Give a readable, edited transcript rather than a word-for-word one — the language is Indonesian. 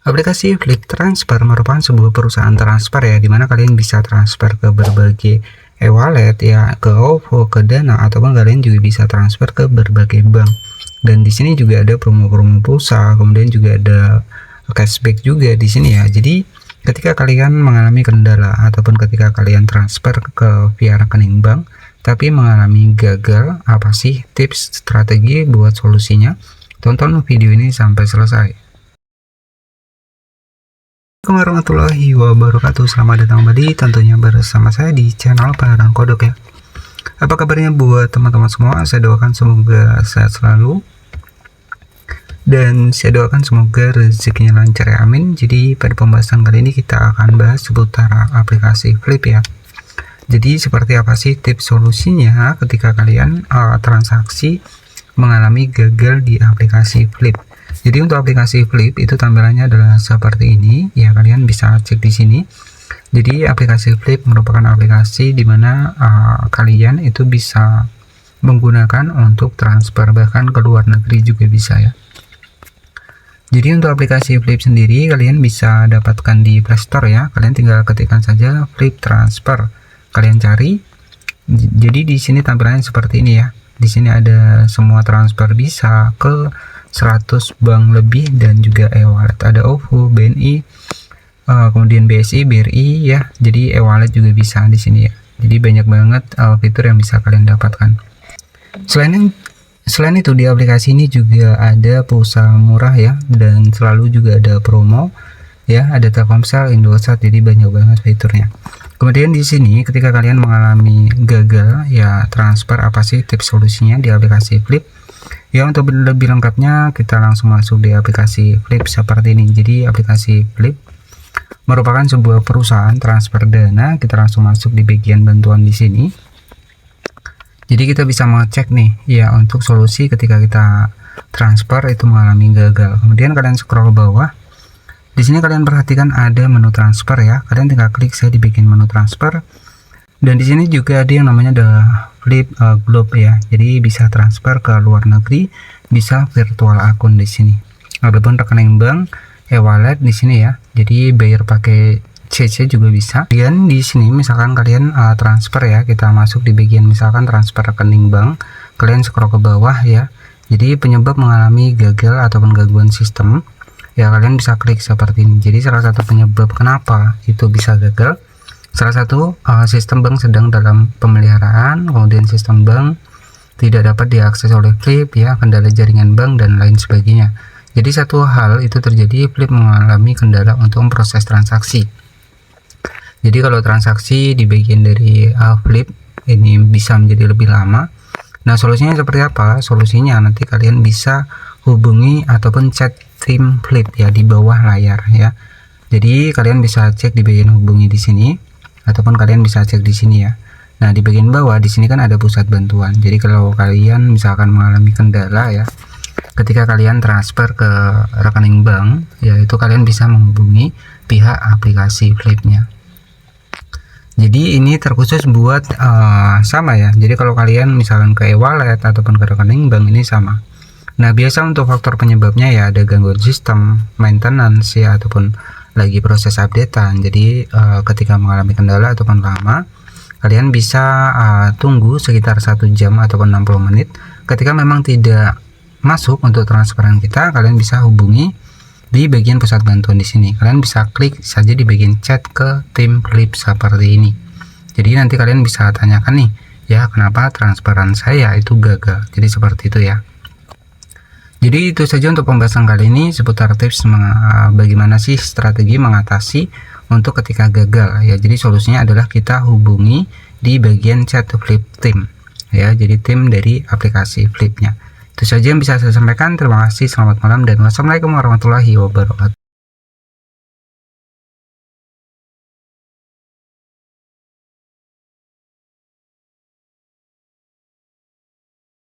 Aplikasi Flip Transfer merupakan sebuah perusahaan transfer ya, dimana kalian bisa transfer ke berbagai e-wallet ya, ke OVO, ke Dana, ataupun kalian juga bisa transfer ke berbagai bank. Dan di sini juga ada promo-promo pulsa, kemudian juga ada cashback juga di sini ya. Jadi ketika kalian mengalami kendala ataupun ketika kalian transfer ke via rekening bank tapi mengalami gagal, apa sih tips strategi buat solusinya? Tonton video ini sampai selesai. Assalamualaikum warahmatullahi wabarakatuh. Selamat datang kembali tentunya bersama saya di channel Barang Kodok ya. Apa kabarnya buat teman-teman semua? Saya doakan semoga sehat selalu dan saya doakan semoga rezekinya lancar ya, amin. Jadi pada pembahasan kali ini kita akan bahas seputar aplikasi Flip ya. Jadi seperti apa sih tips solusinya ketika kalian transaksi mengalami gagal di aplikasi Flip. Jadi untuk aplikasi Flip itu tampilannya adalah seperti ini ya, kalian bisa cek di sini. Jadi aplikasi Flip merupakan aplikasi di mana kalian itu bisa menggunakan untuk transfer bahkan ke luar negeri juga bisa ya. Jadi untuk aplikasi Flip sendiri kalian bisa dapatkan di Play Store ya. Kalian tinggal ketikkan saja Flip Transfer. Kalian cari. Jadi di sini tampilannya seperti ini ya. Di sini ada semua transfer bisa ke 100 bank lebih dan juga e-wallet. Ada OVO, BNI, kemudian BSI, BRI ya. Jadi e-wallet juga bisa di sini ya. Jadi banyak banget fitur yang bisa kalian dapatkan. Selain itu di aplikasi ini juga ada pulsa murah ya, dan selalu juga ada promo ya, ada Telkomsel, Indosat, jadi banyak banget fiturnya. Kemudian di sini ketika kalian mengalami gagal ya transfer, apa sih tips solusinya di aplikasi Flip? Ya untuk lebih lengkapnya kita langsung masuk di aplikasi Flip seperti ini. Jadi aplikasi Flip merupakan sebuah perusahaan transfer dana. Kita langsung masuk di bagian bantuan di sini. Jadi kita bisa mengecek nih ya untuk solusi ketika kita transfer itu mengalami gagal. Kemudian kalian scroll ke bawah. Di sini kalian perhatikan ada menu transfer ya. Kalian tinggal klik saja di bagian menu transfer. Dan di sini juga ada yang namanya adalah Flip Globe ya. Jadi bisa transfer ke luar negeri, bisa virtual akun di sini. Adapun rekening bank, e-wallet di sini ya. Jadi bayar pakai CC juga bisa. Kemudian di sini misalkan kalian transfer ya, kita masuk di bagian misalkan transfer rekening bank, kalian scroll ke bawah ya. Jadi penyebab mengalami gagal ataupun gangguan sistem ya, kalian bisa klik seperti ini. Jadi salah satu penyebab kenapa itu bisa gagal, salah satu sistem bank sedang dalam pemeliharaan, kemudian sistem bank tidak dapat diakses oleh Flip ya, kendala jaringan bank dan lain sebagainya. Jadi satu hal itu terjadi, Flip mengalami kendala untuk memproses transaksi. Jadi kalau transaksi di bagian dari Flip ini bisa menjadi lebih lama. Nah solusinya seperti apa? Solusinya nanti kalian bisa hubungi ataupun chat tim Flip ya di bawah layar ya. Jadi kalian bisa cek di bagian hubungi di sini, ataupun kalian bisa cek di sini ya. Nah di bagian bawah di sini kan ada pusat bantuan. Jadi kalau kalian misalkan mengalami kendala ya ketika kalian transfer ke rekening bank ya, itu kalian bisa menghubungi pihak aplikasi Flipnya. Jadi ini terkhusus buat sama ya. Jadi kalau kalian misalkan ke e-wallet ataupun ke rekening bank ini sama. Nah biasa untuk faktor penyebabnya ya ada gangguan sistem, maintenance ya, ataupun lagi proses updatean. Jadi ketika mengalami kendala ataupun lama, kalian bisa tunggu sekitar 1 jam ataupun 60 menit. Ketika memang tidak masuk untuk transferan kita, kalian bisa hubungi di bagian pusat bantuan di sini. Kalian bisa klik saja di bagian chat ke tim Flip seperti ini. Jadi nanti kalian bisa tanyakan nih ya, kenapa transferan saya itu gagal. Jadi seperti itu ya. Jadi itu saja untuk pembahasan kali ini seputar tips bagaimana sih strategi mengatasi untuk ketika gagal ya. Jadi solusinya adalah kita hubungi di bagian chat Flip Team ya. Jadi tim dari aplikasi Flipnya. Itu saja yang bisa saya sampaikan. Terima kasih, selamat malam, dan wassalamualaikum warahmatullahi wabarakatuh.